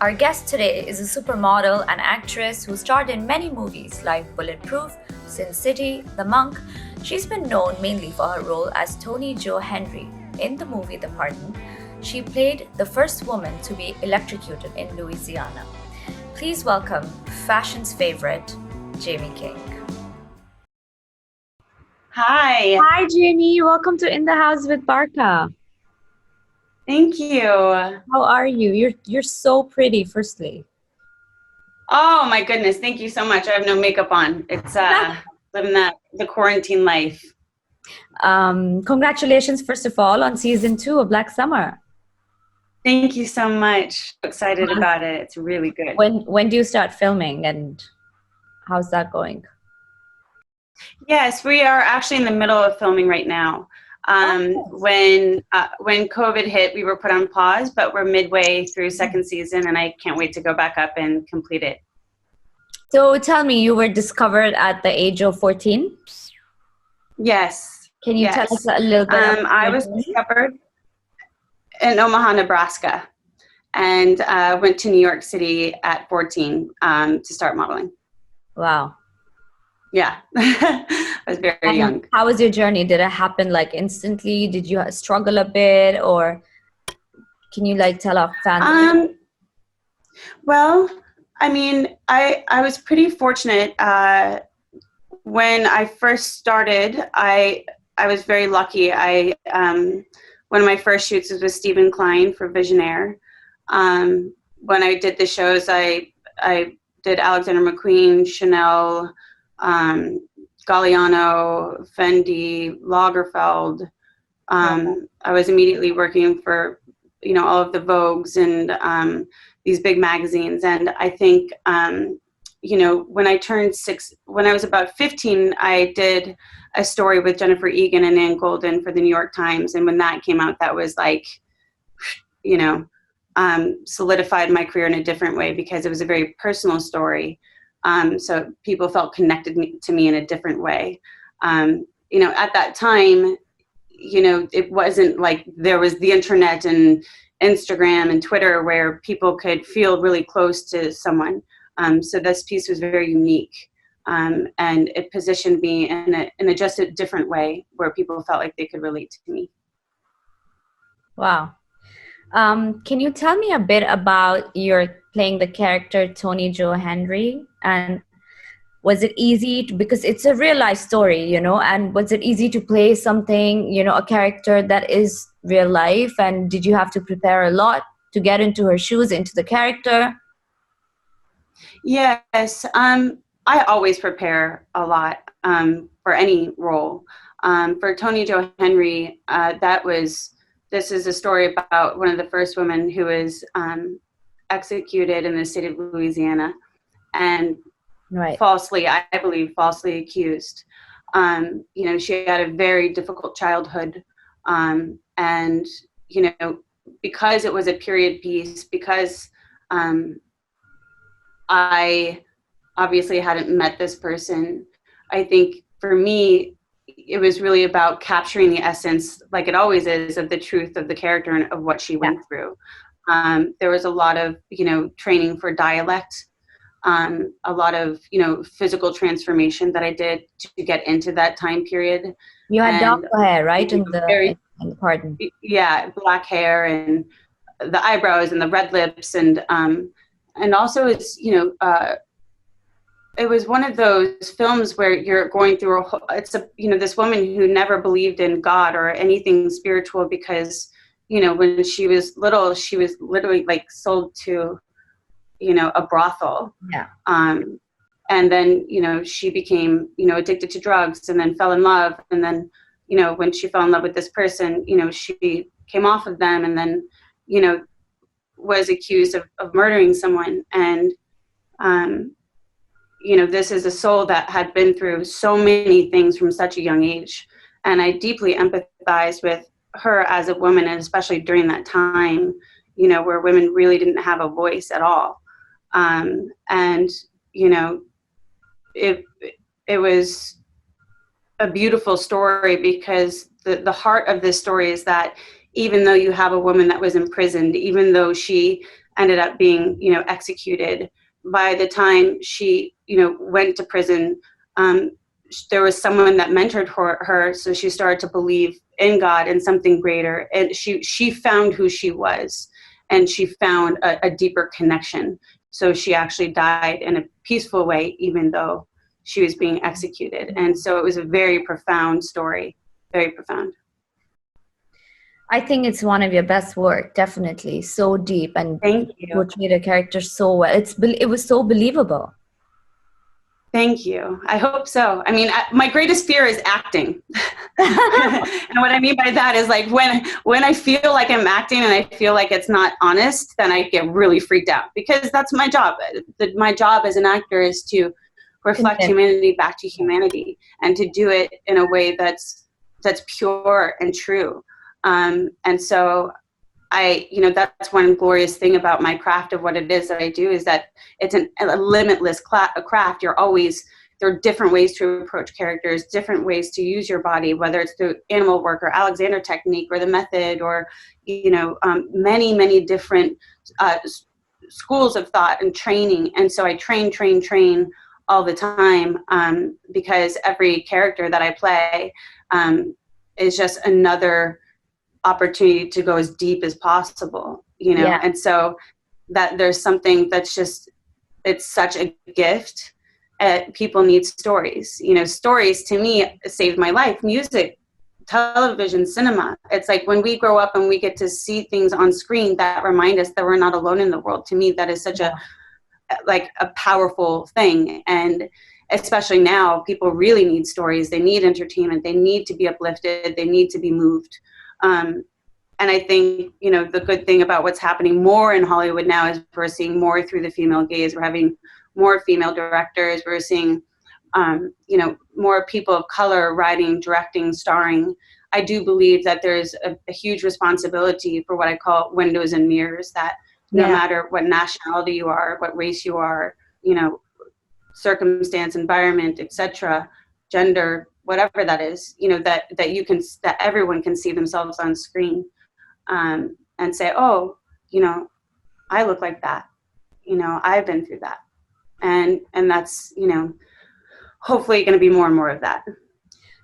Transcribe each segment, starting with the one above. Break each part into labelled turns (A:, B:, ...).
A: Our guest today is a supermodel and actress who starred in many movies like Bulletproof, Sin City, The Monk. She's been known mainly for her role as Toni Jo Henry in the movie The Pardon. She played the first woman to be electrocuted in Louisiana. Please welcome fashion's favorite, Jaime King.
B: Hi.
A: Hi, Jaime. Welcome to In the House with Barkha.
B: Thank you.
A: How are you? You're so pretty, firstly.
B: Oh my goodness, thank you so much. I have no makeup on. It's living the quarantine life.
A: Congratulations, first of all, on season 2 of Black Summer.
B: Thank you so much. Excited about it. It's really good.
A: When do you start filming and how's that going?
B: Yes, we are actually in the middle of filming right now. When COVID hit, we were put on pause, but we're midway through second season, and I can't wait to go back up and complete it.
A: So tell me, you were discovered at the age of 14?
B: Yes.
A: Can you tell us a little bit?
B: I was discovered in Omaha, Nebraska, and went to New York City at 14 to start modeling.
A: Wow.
B: Yeah, I was very young.
A: How was your journey? Did it happen like instantly? Did you struggle a bit, or can you like tell our fans?
B: Well, I mean, I was pretty fortunate. When I first started, I was very lucky. One of my first shoots was with Stephen Klein for Visionaire. When I did the shows, I did Alexander McQueen, Chanel, Galliano, Fendi, Lagerfeld. I was immediately working for, all of the Vogues and these big magazines. And I think, when I was about 15, I did a story with Jennifer Egan and Ann Golden for the New York Times. And when that came out, that was like, solidified my career in a different way because it was a very personal story. So people felt connected to me in a different way. At that time, it wasn't like there was the internet and Instagram and Twitter where people could feel really close to someone. So this piece was very unique. And it positioned me in a just a different way where people felt like they could relate to me.
A: Wow. Can you tell me a bit about your playing the character Toni Jo Henry, and was it easy because it's a real life story, and was it easy to play something, a character that is real life, and did you have to prepare a lot to get into her shoes, into the character?
B: Yes, I always prepare a lot for any role. For Toni Jo Henry, this is a story about one of the first women who was executed in the state of Louisiana, and falsely accused. She had a very difficult childhood, and because it was a period piece, because I obviously hadn't met this person, I think for me, it was really about capturing the essence, like it always is, of the truth of the character and of what she went through. There was a lot of, training for dialect, a lot of, physical transformation that I did to get into that time period.
A: You had dark hair, right? In the pardon.
B: Yeah, black hair and the eyebrows and the red lips, and also it's, it was one of those films where you're going through this woman who never believed in God or anything spiritual because, when she was little, she was literally like sold to, a brothel.
A: Yeah.
B: And then, she became, addicted to drugs and then fell in love. And then, when she fell in love with this person, she came off of them and then, was accused of murdering someone. And, this is a soul that had been through so many things from such a young age. And I deeply empathize with her as a woman, and especially during that time, where women really didn't have a voice at all. It was a beautiful story because the heart of this story is that even though you have a woman that was imprisoned, even though she ended up being, executed. By the time she, went to prison, there was someone that mentored her, so she started to believe in God and something greater, and she found who she was, and she found a deeper connection. So she actually died in a peaceful way, even though she was being executed. And so it was a very profound story, very profound.
A: I think it's one of your best work, definitely. So deep, and
B: Thank you.
A: portrayed a character so well. It was so believable.
B: Thank you. I hope so. I mean, my greatest fear is acting. And what I mean by that is like when I feel like I'm acting and I feel like it's not honest, then I get really freaked out, because that's my job. My job as an actor is to reflect humanity back to humanity, and to do it in a way that's pure and true. And so that's one glorious thing about my craft of what it is that I do, is that it's a limitless craft. There are different ways to approach characters, different ways to use your body, whether it's through animal work or Alexander technique or the method, or, many, many different schools of thought and training. And so I train all the time, because every character that I play is just another opportunity to go as deep as possible,
A: Yeah.
B: And so that there's something that's just, it's such a gift. People need stories. Stories to me saved my life. Music, television, cinema. It's like when we grow up and we get to see things on screen that remind us that we're not alone in the world. To me, that is such a powerful thing. And especially now, people really need stories. They need entertainment. They need to be uplifted. They need to be moved. And I think, the good thing about what's happening more in Hollywood now is we're seeing more through the female gaze. We're having more female directors. We're seeing, more people of color writing, directing, starring. I do believe that there's a huge responsibility for what I call windows and mirrors, that no matter what nationality you are, what race you are, circumstance, environment, etc., gender, whatever that is, that everyone can see themselves on screen, and say, oh, I look like that, I've been through that, and that's, hopefully going to be more and more of that.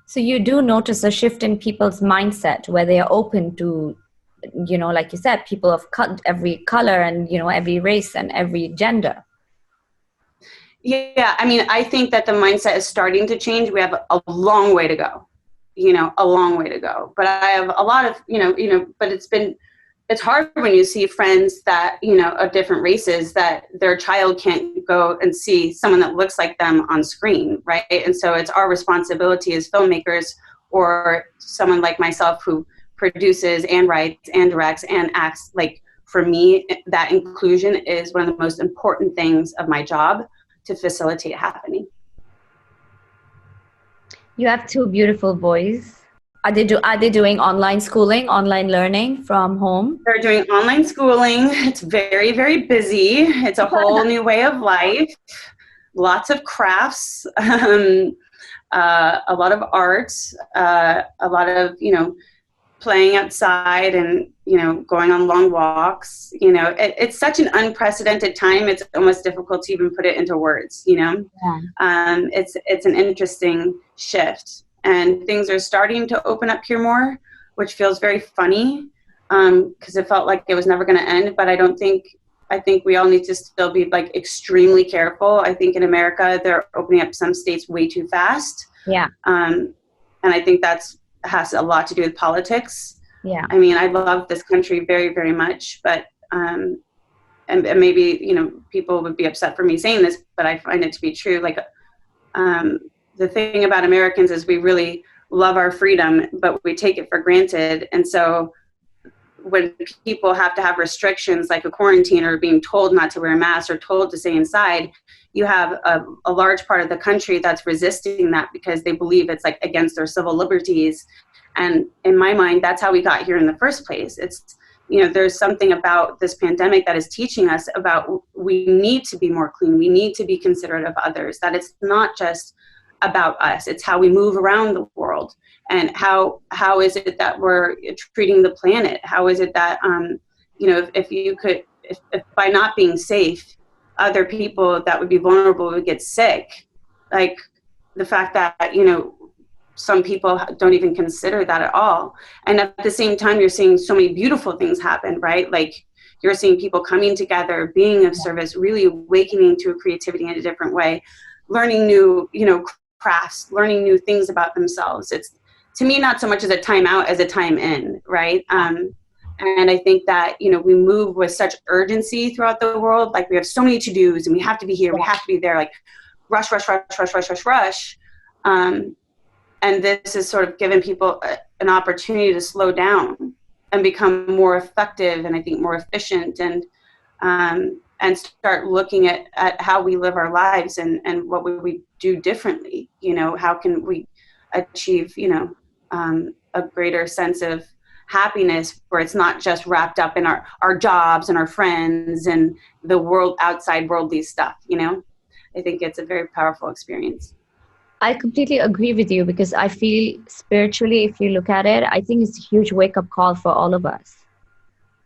A: So you do notice a shift in people's mindset, where they are open to, like you said, people of every color and, every race and every gender.
B: Yeah, I mean, I think that the mindset is starting to change. We have a long way to go, a long way to go. But I have a lot of, but it's hard when you see friends that, of different races, that their child can't go and see someone that looks like them on screen, right? And so it's our responsibility as filmmakers, or someone like myself who produces and writes and directs and acts. Like, for me, that inclusion is one of the most important things of my job, to facilitate happening.
A: You have two beautiful boys. Are they doing online schooling, online learning from home?
B: They're doing online schooling. It's very, very busy. It's a whole new way of life. Lots of crafts, a lot of art, a lot of, playing outside and, going on long walks. It's such an unprecedented time. It's almost difficult to even put it into words,
A: Yeah.
B: It's an interesting shift, and things are starting to open up here more, which feels very funny, because it felt like it was never going to end. But I think we all need to still be extremely careful. I think in America, they're opening up some states way too fast.
A: Yeah.
B: And I think has a lot to do with politics.
A: Yeah.
B: I mean, I love this country very, very much, but, and maybe, people would be upset for me saying this, but I find it to be true. The thing about Americans is we really love our freedom, but we take it for granted. And so when people have to have restrictions like a quarantine, or being told not to wear a mask, or told to stay inside, you have a large part of the country that's resisting that, because they believe it's against their civil liberties. And in my mind, that's how we got here in the first place. It's, there's something about this pandemic that is teaching us about, we need to be more clean. We need to be considerate of others, that it's not just about us. It's how we move around the world, and how is it that we're treating the planet? How is it that, if you could, if by not being safe, other people that would be vulnerable would get sick, like the fact that, you know, some people don't even consider that at all. And at the same time, you're seeing so many beautiful things happen, right? Like you're seeing people coming together, being of service, really awakening to creativity in a different way, learning new, you know, crafts, learning new things about themselves. It's, to me, not so much as a time out as a time in, right? And I think that, you know, we move with such urgency throughout the world. Like we have so many to-dos and we have to be here, we have to be there, like rush, rush, rush, rush, rush, rush, rush. And this is sort of giving people an opportunity to slow down and become more effective and I think more efficient, and start looking at how we live our lives and what would we do differently. You know, how can we achieve, you know, a greater sense of happiness where it's not just wrapped up in our jobs and our friends and the world, outside worldly stuff, you know? I think it's a very powerful experience.
A: I completely agree with you because I feel spiritually, if you look at it, I think it's a huge wake-up call for all of us.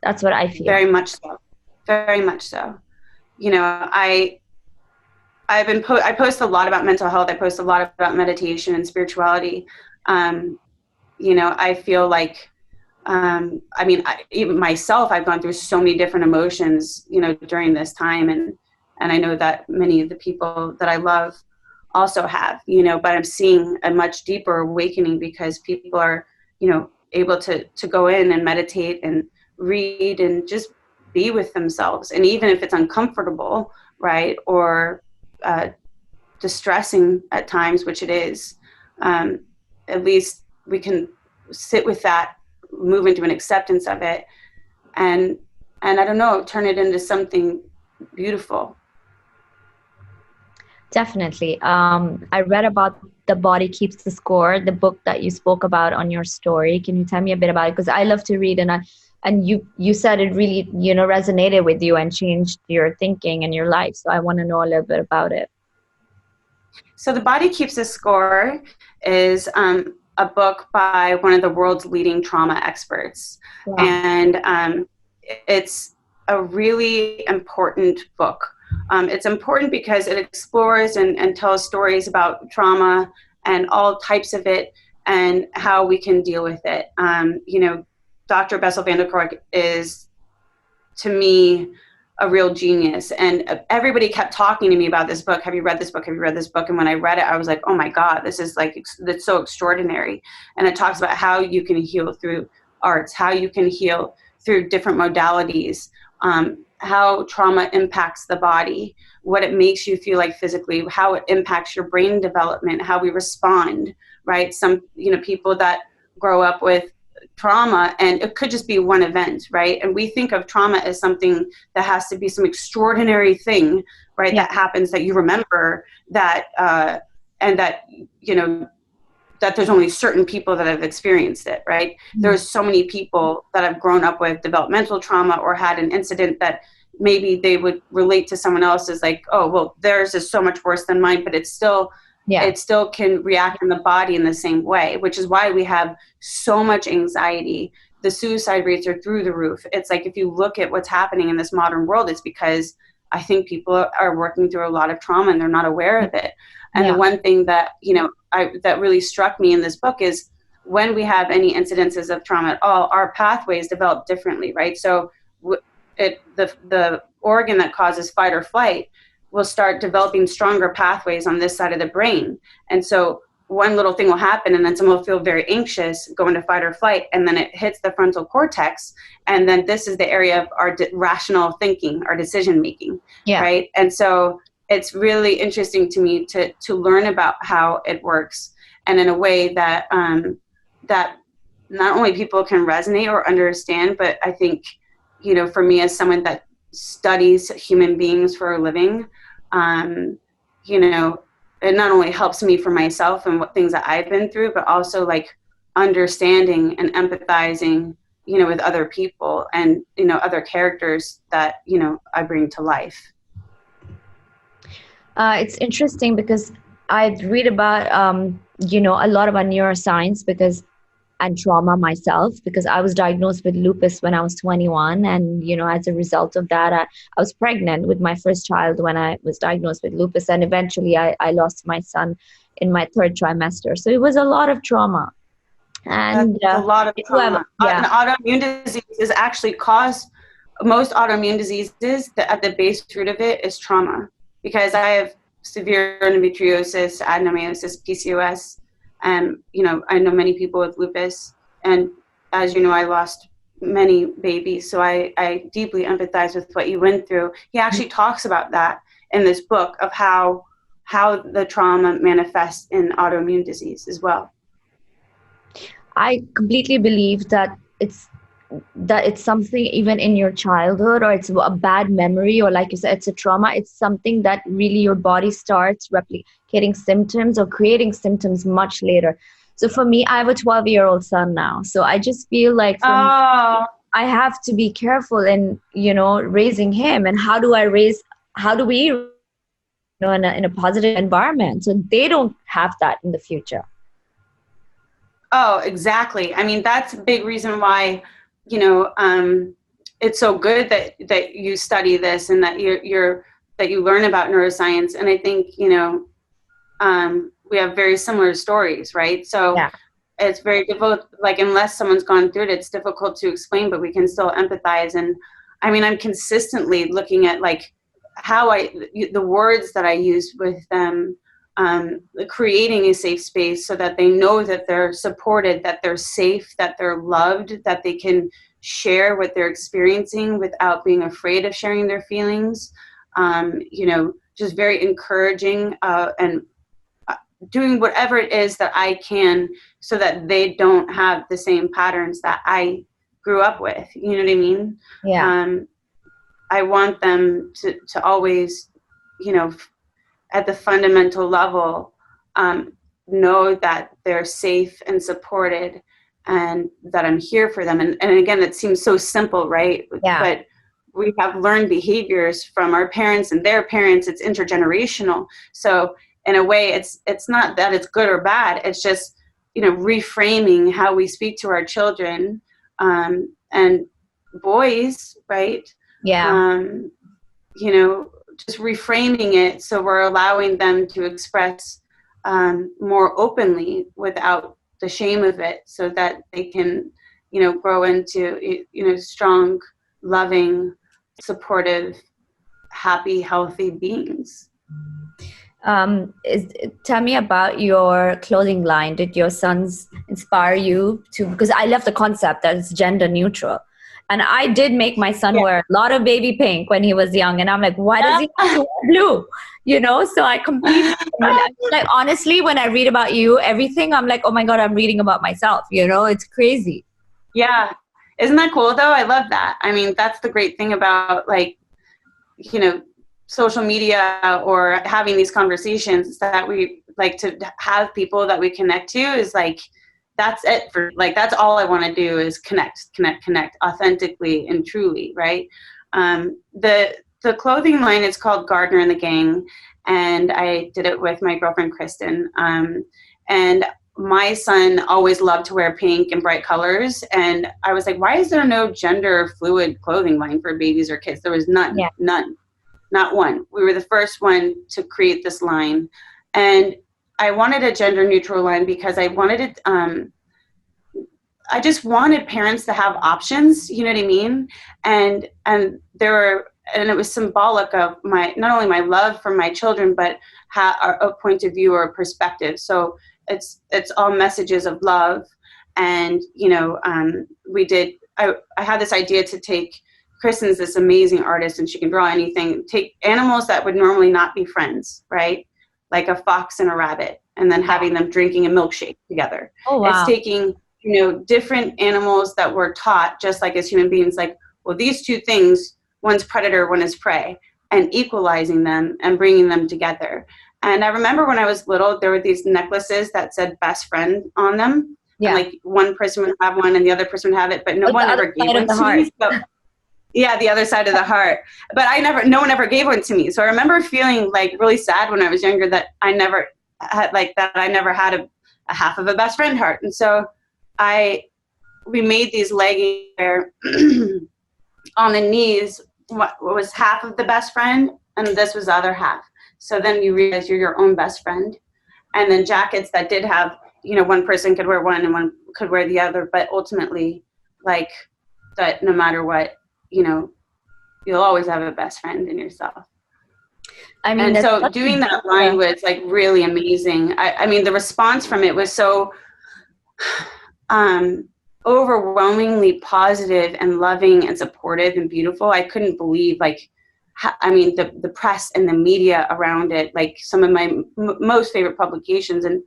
A: That's what I feel.
B: Very much so. Very much so. You know, I post a lot about mental health. I post a lot about meditation and spirituality. You know, I feel like, I mean, even myself, I've gone through so many different emotions, you know, during this time. And I know that many of the people that I love also have, you know, but I'm seeing a much deeper awakening because people are, you know, able to go in and meditate and read and just be with themselves. And even if it's uncomfortable, right, or distressing at times, which it is, at least we can sit with that, move into an acceptance of it, and I don't know, turn it into something beautiful.
A: Definitely. I read about The Body Keeps the Score, the book that you spoke about on your story. Can you tell me a bit about it? Because I love to read, and you said it really, you know, resonated with you and changed your thinking and your life. So I want to know a little bit about it.
B: So The Body Keeps the Score is a book by one of the world's leading trauma experts. Wow. And it's a really important book. It's important because it explores and tells stories about trauma and all types of it and how we can deal with it. You know, Dr. Bessel van der Kolk is, to me, a real genius. And everybody kept talking to me about this book. Have you read this book? Have you read this book? And when I read it, I was like, oh my God, this is like, that's so extraordinary. And it talks about how you can heal through arts, how you can heal through different modalities, how trauma impacts the body, what it makes you feel like physically, how it impacts your brain development, how we respond, right? Some, you know, people that grow up with trauma, and it could just be one event, right? And we think of trauma as something that has to be some extraordinary thing, right? Yeah. That happens that you remember that, and that, you know, that there's only certain people that have experienced it, right? Mm-hmm. There's so many people that have grown up with developmental trauma or had an incident that maybe they would relate to someone else as like, oh, well, theirs is so much worse than mine, but it's still, it still can react in the body in the same way, which is why we have so much anxiety. The suicide rates are through the roof. It's like, if you look at what's happening in this modern world, it's because I think people are working through a lot of trauma and they're not aware of it. And the one thing that, you know, that really struck me in this book is when we have any incidences of trauma at all, our pathways develop differently, right? So the organ that causes fight or flight will start developing stronger pathways on this side of the brain. And so one little thing will happen and then someone will feel very anxious, go into fight or flight, and then it hits the frontal cortex. And then this is the area of our rational thinking, our decision making, right? And so it's really interesting to me to learn about how it works, and in a way that that not only people can resonate or understand, but I think, you know, for me as someone that studies human beings for a living, you know, it not only helps me for myself and what things that I've been through, but also like understanding and empathizing, you know, with other people and, you know, other characters that, you know, I bring to life.
A: It's interesting because I read about, you know, a lot about neuroscience, because
C: and trauma myself, because I was diagnosed with lupus when I was 21. And, as a result of that, I was pregnant with my first child when I was diagnosed with lupus. And eventually I lost my son in my third trimester. So it was a lot of trauma. And
B: That's a lot of trauma.
C: yeah.
B: An autoimmune disease is actually most autoimmune diseases, at the base root of it is trauma. Because I have severe endometriosis, adenomyosis, PCOS, and I know many people with lupus, and as you know, I lost many babies, so I deeply empathize with what you went through. He actually talks about that in this book of how the trauma manifests in autoimmune disease as well.
C: I completely believe that it's something even in your childhood, or it's a bad memory, or like you said, it's a trauma. It's something that really your body starts replicating symptoms or creating symptoms much later. So for me, I have a 12-year-old son now. So I just feel like me, I have to be careful in, raising him. And how do we, in a positive environment so they don't have that in the future?
B: Oh, exactly. I mean, that's a big reason why it's so good that you study this and that that you learn about neuroscience. And I think, we have very similar stories, right? So yeah. It's very difficult, like unless someone's gone through it, it's difficult to explain, but we can still empathize. And I mean, I'm consistently looking at like how the words that I use with them, creating a safe space so that they know that they're supported, that they're safe, that they're loved, that they can share what they're experiencing without being afraid of sharing their feelings. Just very encouraging and doing whatever it is that I can so that they don't have the same patterns that I grew up with. You know what I mean?
C: Yeah.
B: I want them to always, at the fundamental level, know that they're safe and supported and that I'm here for them. And again, it seems so simple, right?
C: Yeah.
B: But we have learned behaviors from our parents and their parents. It's intergenerational. So in a way, it's not that it's good or bad. It's just, reframing how we speak to our children, and boys, right?
C: Yeah.
B: Just reframing it so we're allowing them to express more openly without the shame of it, so that they can, grow into, strong, loving, supportive, happy, healthy beings.
C: Tell me about your clothing line. Did your sons inspire you to? Because I love the concept that it's gender neutral. And I did make my son wear a lot of baby pink when he was young. And I'm like, why does he have to wear blue? So I completely, like, honestly, when I read about you, everything, I'm like, oh my God, I'm reading about myself. It's crazy.
B: Yeah. Isn't that cool though? I love that. I mean, that's the great thing about like, social media or having these conversations, that we like to have people that we connect to, is like, that's it for like, that's all I want to do is connect authentically and truly. Right. The clothing line is called Gardner and the Gang. And I did it with my girlfriend, Kristen. And my son always loved to wear pink and bright colors. And I was like, why is there no gender fluid clothing line for babies or kids? There was none, not one. We were the first one to create this line. And I wanted a gender neutral line because I wanted it, I just wanted parents to have options, you know what I mean? And it was symbolic of not only my love for my children, but a point of view or a perspective. So it's all messages of love. And, I had this idea to take, Kristen's this amazing artist and she can draw anything, take animals that would normally not be friends, right? Like a fox and a rabbit, and then having them drinking a milkshake together.
C: Oh, wow.
B: It's taking, different animals that were taught, just like as human beings, like, well, these two things, one's predator, one is prey, and equalizing them and bringing them together. And I remember when I was little, there were these necklaces that said best friend on them. Yeah. And like one person would have one and the other person would have it, but no one ever gave one to me. So, yeah, the other side of the heart. But no one ever gave one to me. So I remember feeling like really sad when I was younger that I never had a half of a best friend heart. And so we made these leggings where on the knees what was half of the best friend and this was the other half. So then you realize you're your own best friend. And then jackets that did have, one person could wear one and one could wear the other, but ultimately, like, that no matter what, you'll always have a best friend in yourself.
C: I mean,
B: and so doing that line was like really amazing. I mean, the response from it was so overwhelmingly positive and loving and supportive and beautiful. I couldn't believe the press and the media around it, like some of my most favorite publications. And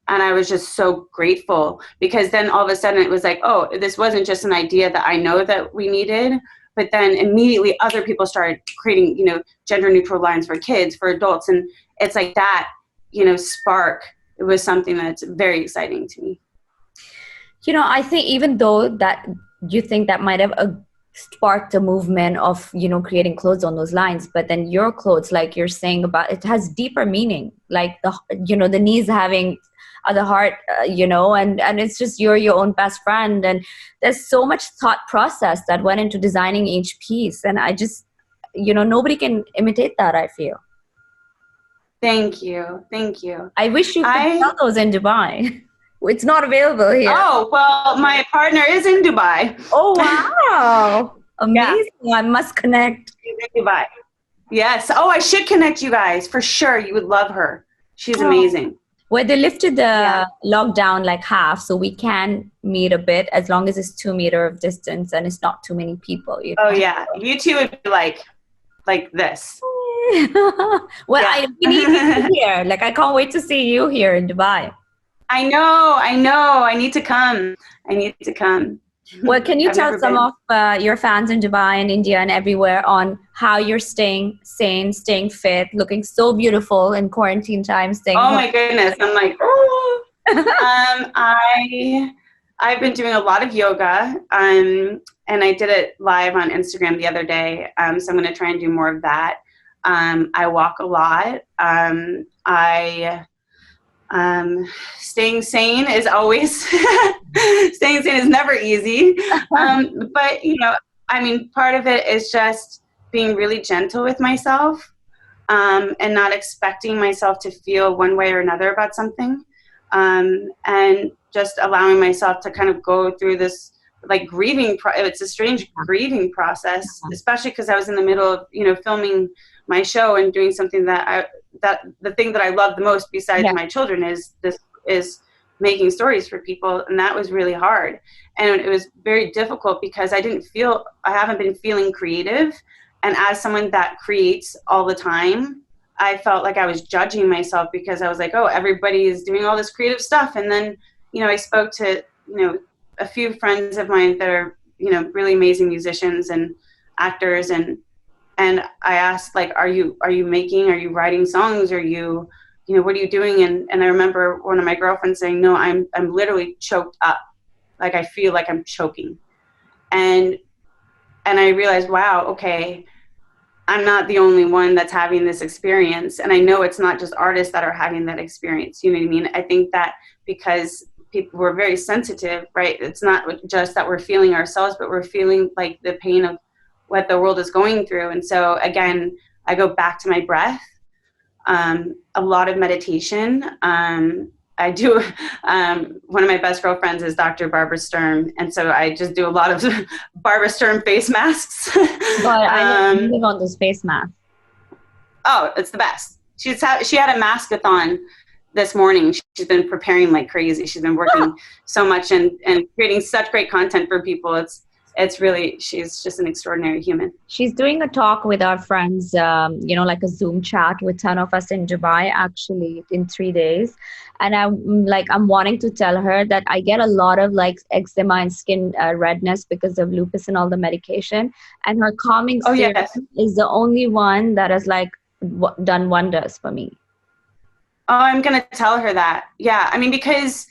B: I was just so grateful, because then all of a sudden it was like, oh, this wasn't just an idea that I know that we needed, but then immediately other people started creating, gender neutral lines for kids, for adults. And it's like that, spark. It was something that's very exciting to me.
C: I think even though that you think that might have sparked a movement of, creating clothes on those lines, but then your clothes, like you're saying about, it has deeper meaning, like the knees having the heart, and it's just you're your own best friend. And there's so much thought process that went into designing each piece. And I just, nobody can imitate that, I feel.
B: Thank you.
C: I wish you could sell those in Dubai. It's not available here.
B: Oh, well, my partner is in Dubai.
C: Oh, wow. Amazing. Yeah. I must connect.
B: She's in Dubai. Yes. Oh, I should connect you guys for sure. You would love her. She's amazing.
C: Well, they lifted the lockdown like half, so we can meet a bit as long as it's 2 meters of distance and it's not too many people.
B: Oh, yeah. You two would be like this.
C: Well, we need you here. Like, I can't wait to see you here in Dubai.
B: I know. I need to come.
C: Well, can you tell some of your fans in Dubai and India and everywhere on how you're staying sane, staying fit, looking so beautiful in quarantine time?
B: My goodness. I'm like, oh. I've been doing a lot of yoga, and I did it live on Instagram the other day. So I'm going to try and do more of that. I walk a lot. Staying sane is always staying sane is never easy. But part of it is just being really gentle with myself, and not expecting myself to feel one way or another about something, and just allowing myself to kind of go through this like grieving. It's a strange grieving process, especially because I was in the middle of filming my show and doing something that the thing that I love the most besides my children is making stories for people. And that was really hard. And it was very difficult because I haven't been feeling creative. And as someone that creates all the time, I felt like I was judging myself because I was like, oh, everybody is doing all this creative stuff. And then, I spoke to, a few friends of mine that are, really amazing musicians and actors, and I asked, like, are you writing songs? Are you, what are you doing? And I remember one of my girlfriends saying, no, I'm literally choked up. Like, I feel like I'm choking. And I realized, wow, okay, I'm not the only one that's having this experience. And I know it's not just artists that are having that experience. You know what I mean? I think that because people were very sensitive, right? It's not just that we're feeling ourselves, but we're feeling like the pain of what the world is going through. And so again, I go back to my breath, a lot of meditation. I do, one of my best girlfriends is Dr. Barbara Sturm. And so I just do a lot of Barbara Sturm face masks.
C: But I live on those face masks.
B: Oh, it's the best. She had a mask-a-thon this morning. She's been preparing like crazy. She's been working so much and creating such great content for people. It's really, she's just an extraordinary human.
C: She's doing a talk with our friends, like a Zoom chat with 10 of us in Dubai, actually, in 3 days. And I'm wanting to tell her that I get a lot of like eczema and skin redness because of lupus and all the medication. And her calming serum is the only one that has like done wonders for me.
B: Oh, I'm going to tell her that. Yeah. I mean, because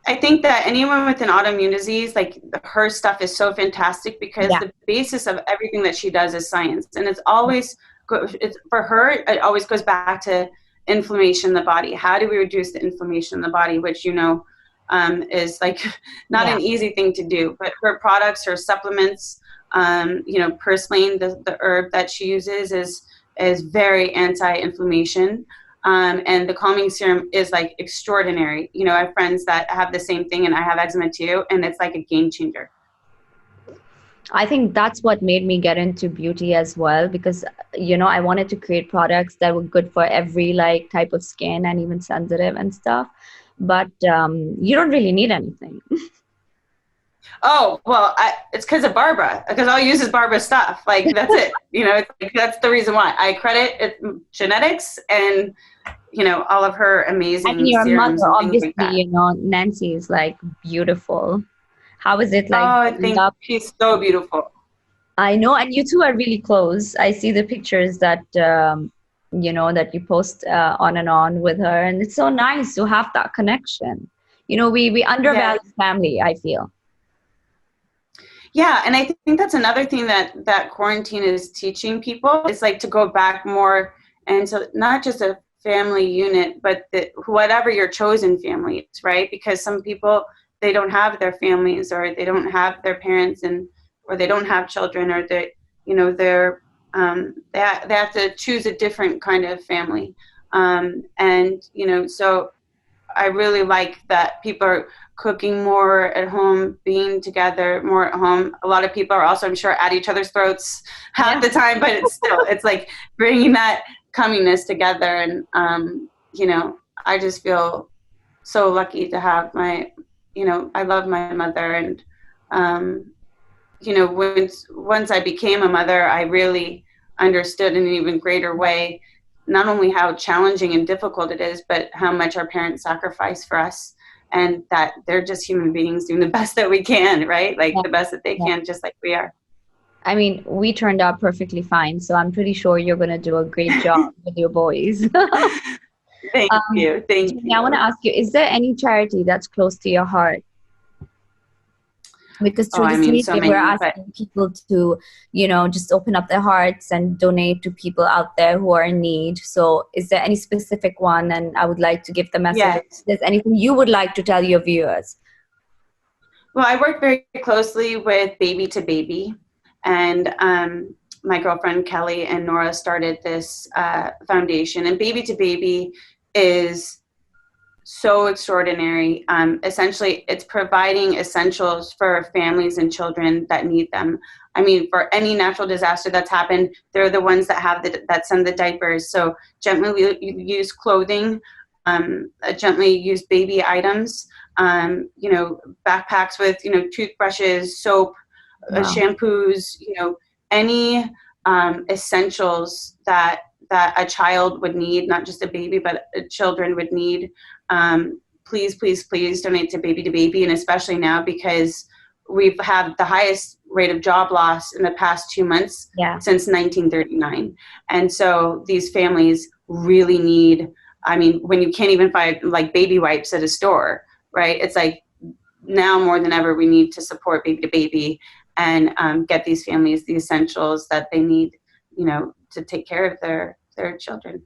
B: I think that anyone with an autoimmune disease, like her stuff is so fantastic because the basis of everything that she does is science. And it's for her, it always goes back to inflammation in the body. How do we reduce the inflammation in the body, which, is like not an easy thing to do. But her products, her supplements, purslane, the herb that she uses is very anti-inflammation. And the calming serum is like extraordinary. I have friends that have the same thing, and I have eczema too, and it's like a game changer.
C: I think that's what made me get into beauty as well, because I wanted to create products that were good for every like type of skin and even sensitive and stuff. But you don't really need anything.
B: Oh, well, it's because of Barbara, because all I use is Barbara's stuff. Like, that's it. It's like, that's the reason why. I credit it, genetics and, all of her amazing
C: And your
B: serums
C: mother,
B: and things
C: obviously,
B: like that.
C: Nancy is like beautiful. How is it like?
B: Oh, I think
C: love?
B: she's so beautiful.
C: I know, and you two are really close. I see the pictures that that you post on and on with her, and it's so nice to have that connection. We undervalue family, I feel.
B: Yeah, and I think that's another thing that quarantine is teaching people. It's like to go back more and to not just a family unit, but whatever your chosen family is, right? Because some people, they don't have their families, or they don't have their parents, or they don't have children, or they have to choose a different kind of family. So I really like that people are cooking more at home, being together more at home. A lot of people are also, I'm sure, at each other's throats half the time, but it's like bringing that commingness together. And, I just feel so lucky to have I love my mother. And, once I became a mother, I really understood in an even greater way not only how challenging and difficult it is, but how much our parents sacrifice for us, and that they're just human beings doing the best that we can, right? Like the best that they can, just like we are.
C: I mean, we turned out perfectly fine, so I'm pretty sure you're going to do a great job with your boys.
B: Thank you.
C: I want to ask you, is there any charity that's close to your heart? Because through this meeting, we're asking people to, just open up their hearts and donate to people out there who are in need. So is there any specific one? And I would like to give the message. Yes. If there's anything you would like to tell your viewers?
B: Well, I work very closely with Baby to Baby. And my girlfriend Kelly and Nora started this foundation. And Baby to Baby is so extraordinary. Essentially, it's providing essentials for families and children that need them. I mean, for any natural disaster that's happened, they're the ones that send the diapers. So gently use clothing, gently use baby items, backpacks with, toothbrushes, soap, shampoos, any essentials that a child would need, not just a baby, but children would need. Please, please, please donate to Baby, and especially now because we've had the highest rate of job loss in the past 2 months since 1939. And so these families really need, when you can't even find like baby wipes at a store, right? It's like now more than ever, we need to support Baby to Baby and get these families the essentials that they need, to take care of their children.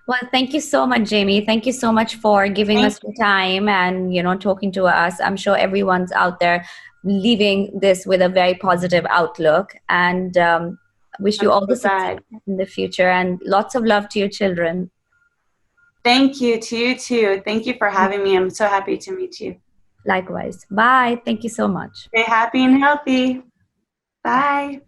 C: Well, thank you so much, Jaime. Thank you so much for giving us your time and, talking to us. I'm sure everyone's out there leaving this with a very positive outlook, and wish you all the success in the future and lots of love to your children.
B: Thank you to you too. Thank you for having me. I'm so happy to meet you.
C: Likewise. Bye. Thank you so much.
B: Stay happy and healthy. Bye.